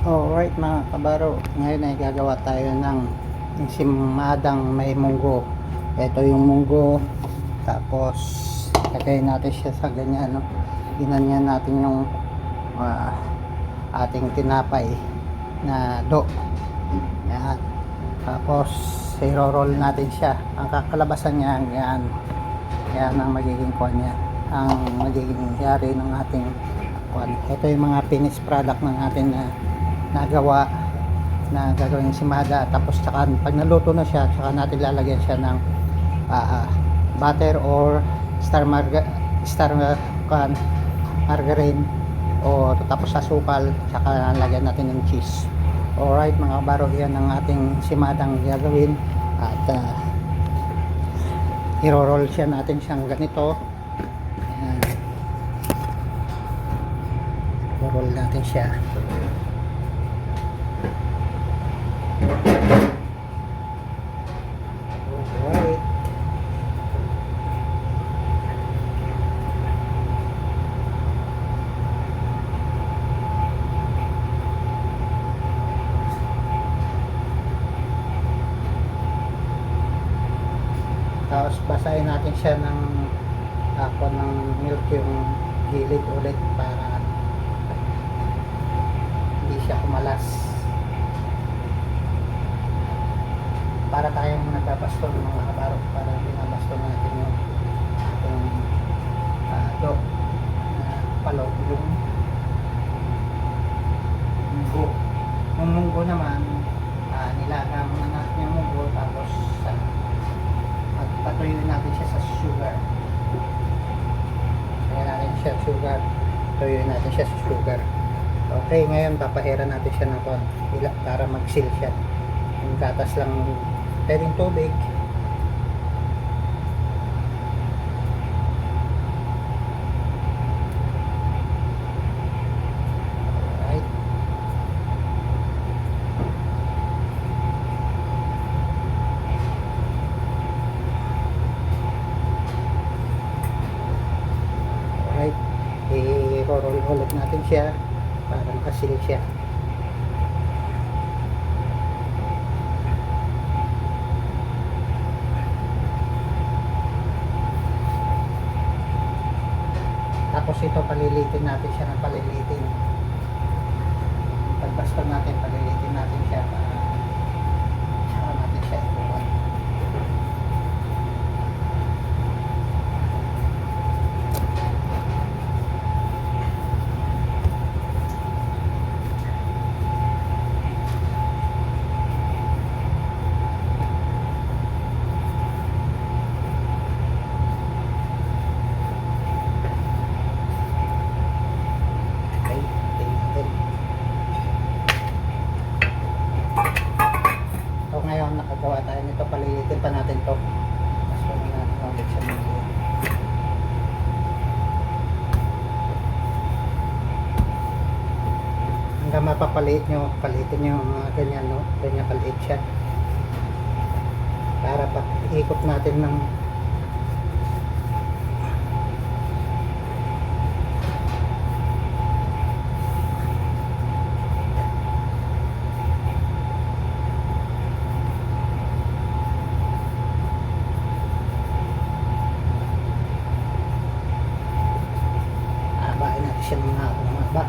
Alright mga kabaro, ngayon ay gagawa tayo ng simadang may munggo. Ito yung munggo, tapos lagay natin siya sa ganyan, no? Ginanyan natin yung ating tinapay na do. Yan. Tapos i-roll natin siya. Ang kakalabasan niya, yan. Yan ang magiging kuwan niya. Ang magiging yari ng ating kuwan. Ito yung mga finished product ng atin na nagawa na gagawin simada. Tapos tsaka pag naluto na siya, tsaka natin lalagyan siya ng butter or margarine o tapos asukal, tsaka lagyan natin ng cheese. Alright mga kabaro, yan ang ating simadang gagawin. At i-roll siya natin siyang ganito. Ayan. I-roll natin siya. Alright. Tapos basahin natin siya ng milk yung gilid ulit para hindi siya kumalas. Para tayong nagpapaston mga kabaro, para binabaston natin yung do palog yung munggo. Yung munggo naman nilaga muna natin yung munggo, tapos patuyuin natin siya sa sugar. Kaya natin siya sugar, tuyuin natin siya sa sugar. Okay, ngayon papahiran natin siya ng konti para mag-seal siya. Yung gatas lang pwedeng tubig. Alright. Alright, i-roll ulit natin siya para makasil siya. Tapos ito palilitin natin siya ng palilitin. Pagbasta natin, palilitin natin siya para saka natin siya ibuwan. Ngayon nakagawa tayo nito, palilitin pa natin to. Mas natin ulit siya maliit. Hanggang mapapaliit nyo, palitin nyo mga ganyan, no? Ganyan paliit siya para pag ikot natin ng habain natin siya mga haba.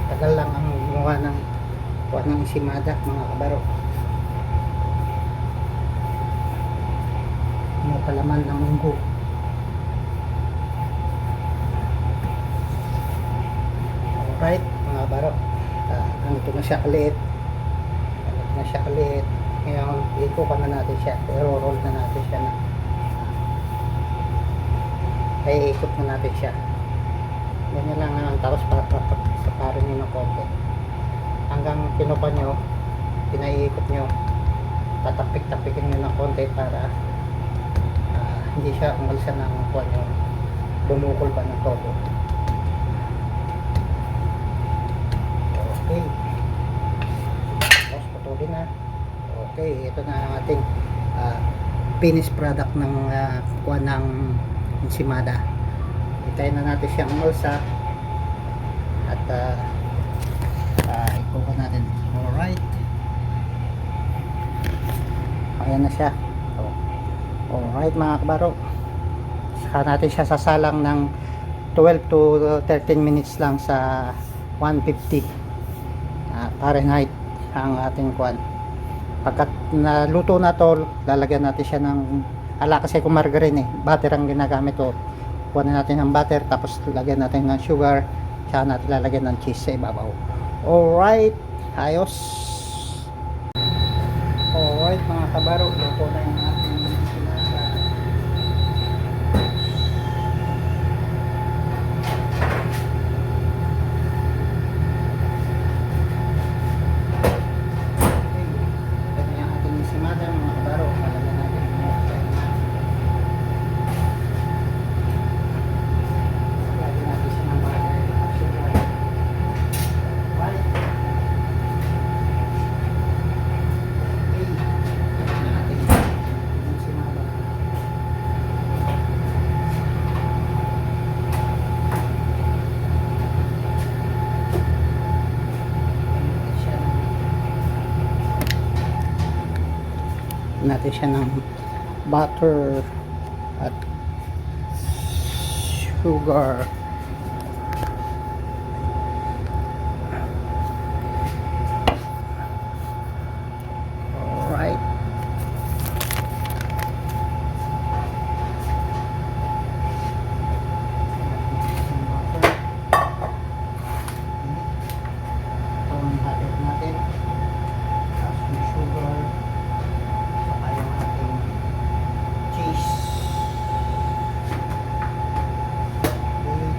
Tagal lang ang gumawa ng simada mga kabaro. May palaman ng munggo. Alright mga kabaro, ganito na siya kaliit. Ngayon ikupan na natin siya, i-roll na natin siya na ay ikot na natin siya ganyan lang naman. Tapos parin nyo ng konti hanggang pinupan nyo, pinaiikot nyo, tatapik-tapikin nyo ng konti para hindi siya umalsa ng kuwan nyo, bumukol pa ng todo. Okay, tapos putulin na. Okay, ito na ang ating finished product ng kuha ng ensimada. Itayin na natin siyang mulsa at ikuha natin. Alright, ayan na siya. Alright mga kabaro, saka natin siya sasalang ng 12 to 13 minutes lang sa 150 Fahrenheit ang ating kuan. Pagkat naluto na to, lalagyan natin siya ng kasi kung margarine butter ang ginagamit to. Kuhanin natin ng butter, tapos lagyan natin ng sugar, saka natin lalagyan ng cheese sa ibabaw. Alright, ayos. Alright mga kabaro, luto na yung ating enchilada. Ito na yung ating enchilada mga kabaro. Lalagyan natin ng butter. Lagyan natin siya ng butter at sugar. Alright. Natin siya ng butter at sugar. Alright. Ito ang butter natin. Tapos yung sugar. Saka yung ating cheese. Okay.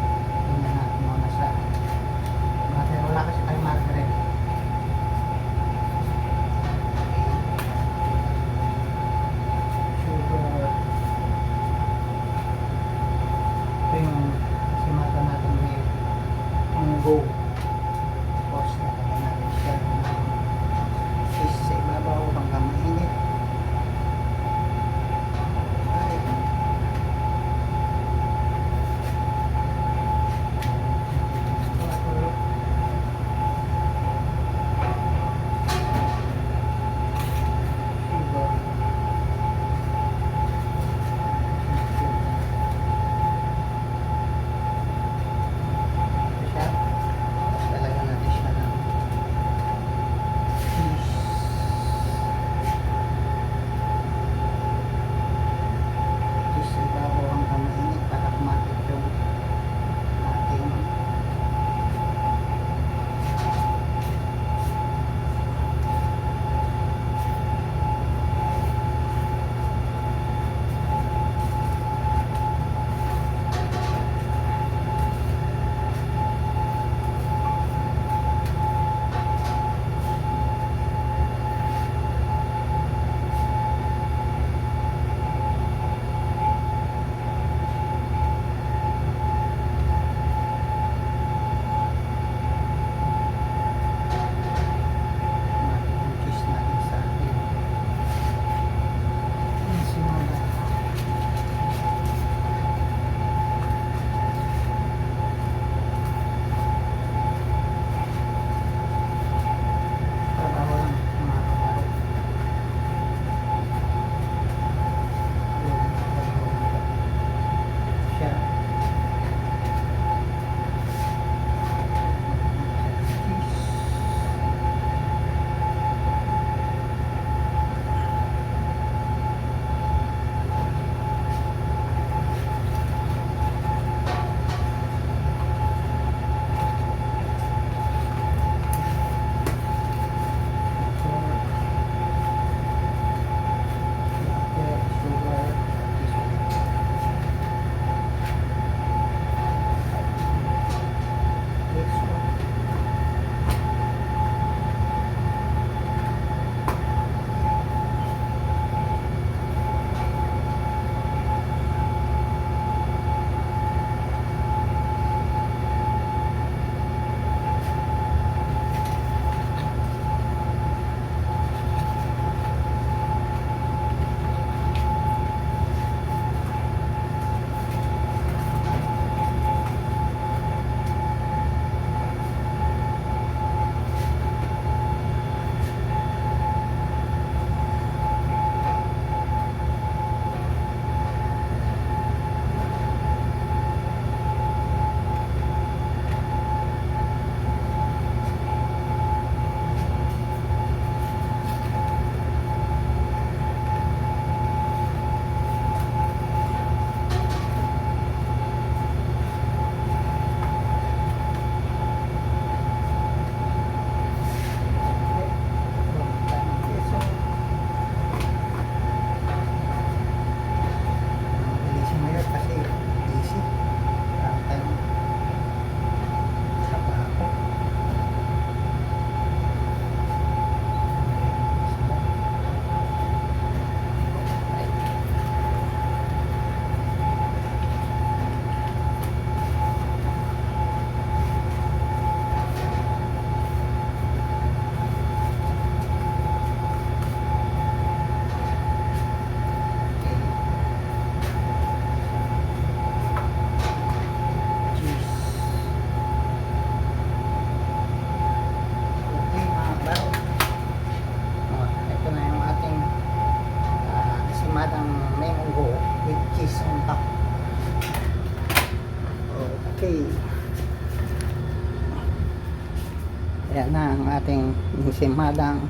Yan na ang ating insimadang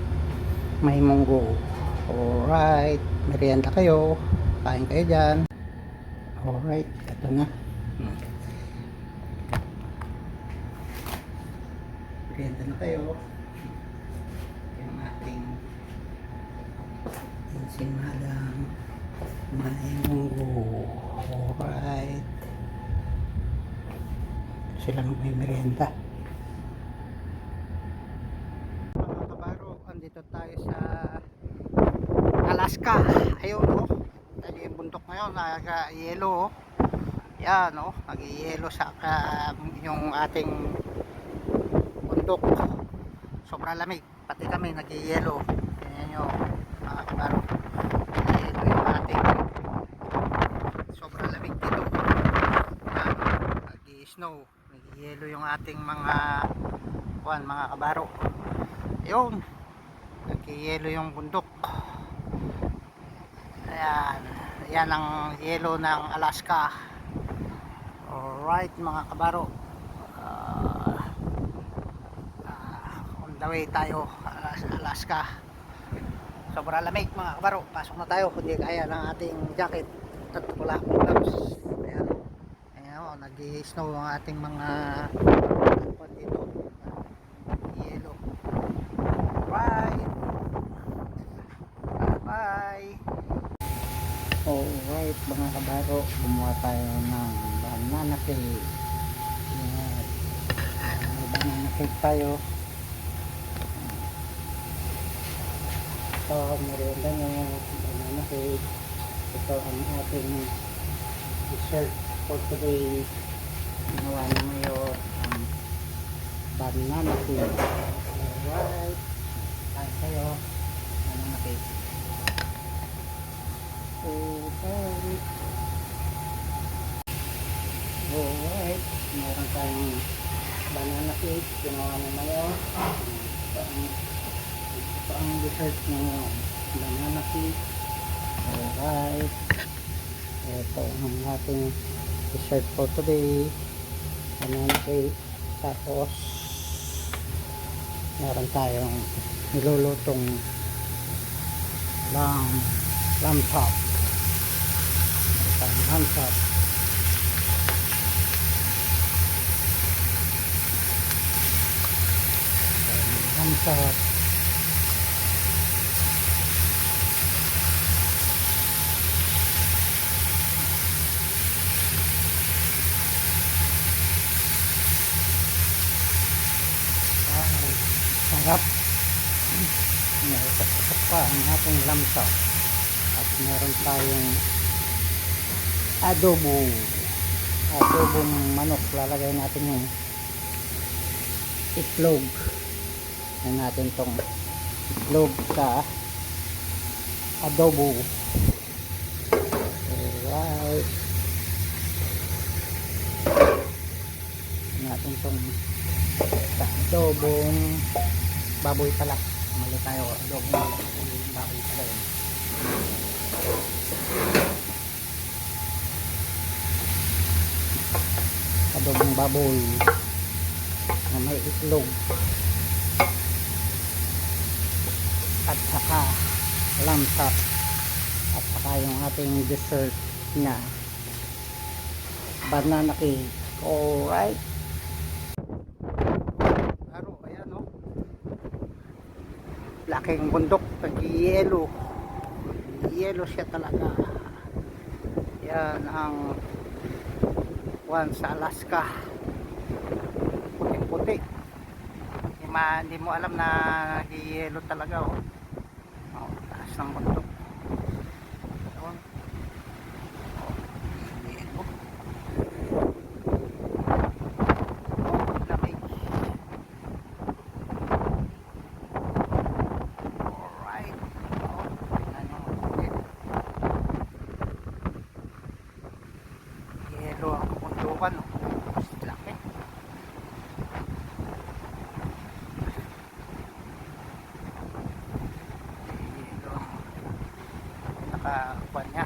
may munggo. Alright, merienda kayo, kain kayo dyan. Alright, ito na. Merienda na kayo. Yung ating insimadang may munggo. Alright, silang may merienda. Mga kabaro, andito tayo sa Alaska. Ayun o, yung bundok ngayon nag-yelo o. Yan o, nag-yelo sa yung ating bundok. Sobrang lamig, pati kami nag-yelo. Tingnan nyo mga kabaro, nag-yelo yung ating, sobrang lamig dito. Yan, nag-snow, nag-yelo yung ating mga mga kabaro. Ayun, nag-yelo yung bundok. Ayan, yan ang yelo ng Alaska. Alright mga kabaro, on the way tayo Alaska. Sobrang lamig mga kabaro, pasok na tayo, hindi kaya ng ating jacket at wala akong gloves. Ayan, ayan o, nag-snow ang ating mga dito, yelo. Alright, bye. Alright mga kabaro, gumawa tayo ng banana cake. Yan, may banana cake tayo. Ito merienda nyo, banana cake. Ito ang ating dessert for today. Ginawa na ngayon ang banana cake. Alright, kain kayo, banana cake. Alright, meron tayong banana cake, ginawa na ngayon. Ito ang dessert ng banana cake. Alright, ito ang ating dessert for today, banana cake. Tapos meron tayong nilulutong lamb chop. Lamb chop. Lamb chop. Sarap. Mayroon pa ang ating lamb chop. At meron tayong adobong manok. Lalagay natin yung itlog. Yan natin tong itlog sa adobo. Alright, yan natin tong sa adobong baboy pala. Mali tayo, adobong baboy pala yun. Adobong baboy na may itlog at saka lamb chop at saka yung ating dessert na banana cake. Alright, laro, ayan o, laking bundok, nag-yelo siya talaga. Yan ang sa Alaska, puting-puti. Hindi mo alam na nag-yelo talaga oh. Oh, taas ng bundok. Oh, yelo. Oh, lamig. Alright. Oh, tingnan nyo. Yelo ang bundukan oh. Laki. Nakakuha niya.